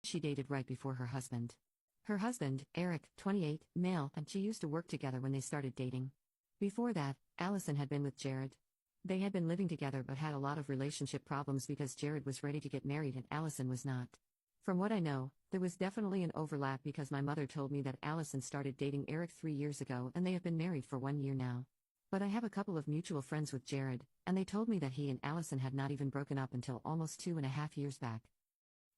she dated right before her husband. Her husband, Eric, 28, male, and she used to work together when they started dating. Before that, Allison had been with Jared. They had been living together but had a lot of relationship problems because Jared was ready to get married and Allison was not. From what I know, there was definitely an overlap because my mother told me that Allison started dating Eric 3 years ago and they have been married for 1 year now. But I have a couple of mutual friends with Jared, and they told me that he and Allison had not even broken up until almost 2.5 years back.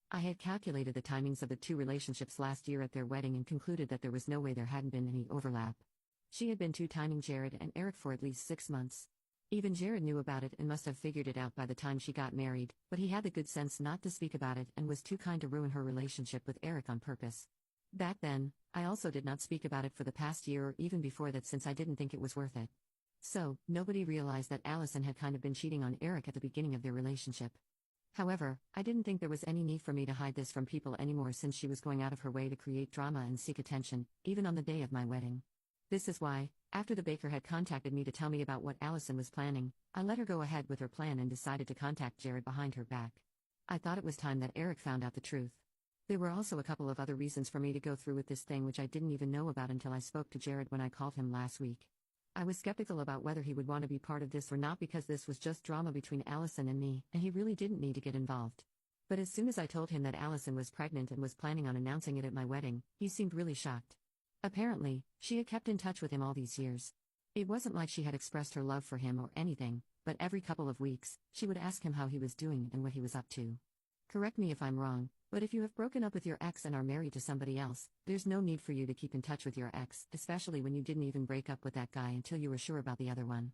I had calculated the timings of the two relationships last year at their wedding and concluded that there was no way there hadn't been any overlap. She had been two-timing Jared and Eric for at least 6 months. Even Jared knew about it and must have figured it out by the time she got married, but he had the good sense not to speak about it and was too kind to ruin her relationship with Eric on purpose. Back then, I also did not speak about it for the past year or even before that since I didn't think it was worth it. So, nobody realized that Allison had kind of been cheating on Eric at the beginning of their relationship. However, I didn't think there was any need for me to hide this from people anymore since she was going out of her way to create drama and seek attention, even on the day of my wedding. This is why, after the baker had contacted me to tell me about what Allison was planning, I let her go ahead with her plan and decided to contact Jared behind her back. I thought it was time that Eric found out the truth. There were also a couple of other reasons for me to go through with this thing which I didn't even know about until I spoke to Jared when I called him last week. I was skeptical about whether he would want to be part of this or not because this was just drama between Allison and me, and he really didn't need to get involved. But as soon as I told him that Allison was pregnant and was planning on announcing it at my wedding, he seemed really shocked. Apparently, she had kept in touch with him all these years. It wasn't like she had expressed her love for him or anything, but every couple of weeks, she would ask him how he was doing and what he was up to. Correct me if I'm wrong, but if you have broken up with your ex and are married to somebody else, there's no need for you to keep in touch with your ex, especially when you didn't even break up with that guy until you were sure about the other one.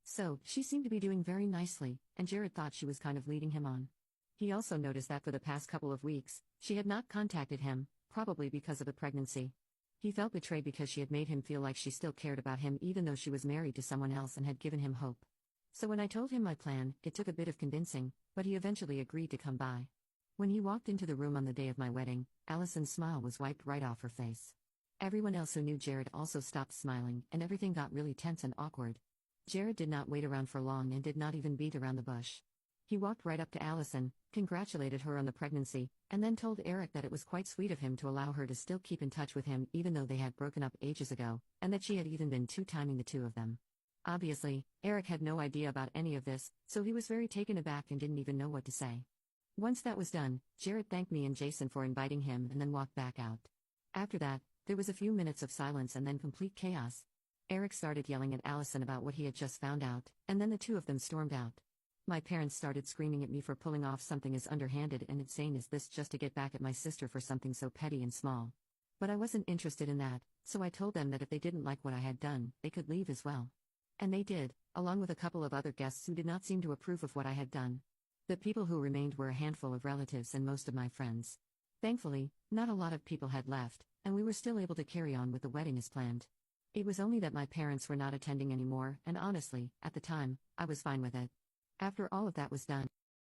So, she seemed to be doing very nicely, and Jared thought she was kind of leading him on. He also noticed that for the past couple of weeks, she had not contacted him, probably because of the pregnancy. He felt betrayed because she had made him feel like she still cared about him even though she was married to someone else and had given him hope. So when I told him my plan, it took a bit of convincing, but he eventually agreed to come by. When he walked into the room on the day of my wedding, Allison's smile was wiped right off her face. Everyone else who knew Jared also stopped smiling and everything got really tense and awkward. Jared did not wait around for long and did not even beat around the bush. He walked right up to Allison, congratulated her on the pregnancy, and then told Eric that it was quite sweet of him to allow her to still keep in touch with him even though they had broken up ages ago, and that she had even been two-timing the two of them. Obviously, Eric had no idea about any of this, so he was very taken aback and didn't even know what to say. Once that was done, Jared thanked me and Jason for inviting him and then walked back out. After that, there was a few minutes of silence and then complete chaos. Eric started yelling at Allison about what he had just found out, and then the two of them stormed out. My parents started screaming at me for pulling off something as underhanded and insane as this just to get back at my sister for something so petty and small. But I wasn't interested in that, so I told them that if they didn't like what I had done, they could leave as well. And they did, along with a couple of other guests who did not seem to approve of what I had done. The people who remained were a handful of relatives and most of my friends. Thankfully, not a lot of people had left, and we were still able to carry on with the wedding as planned. It was only that my parents were not attending anymore, and honestly, at the time, I was fine with it. After all of that was done,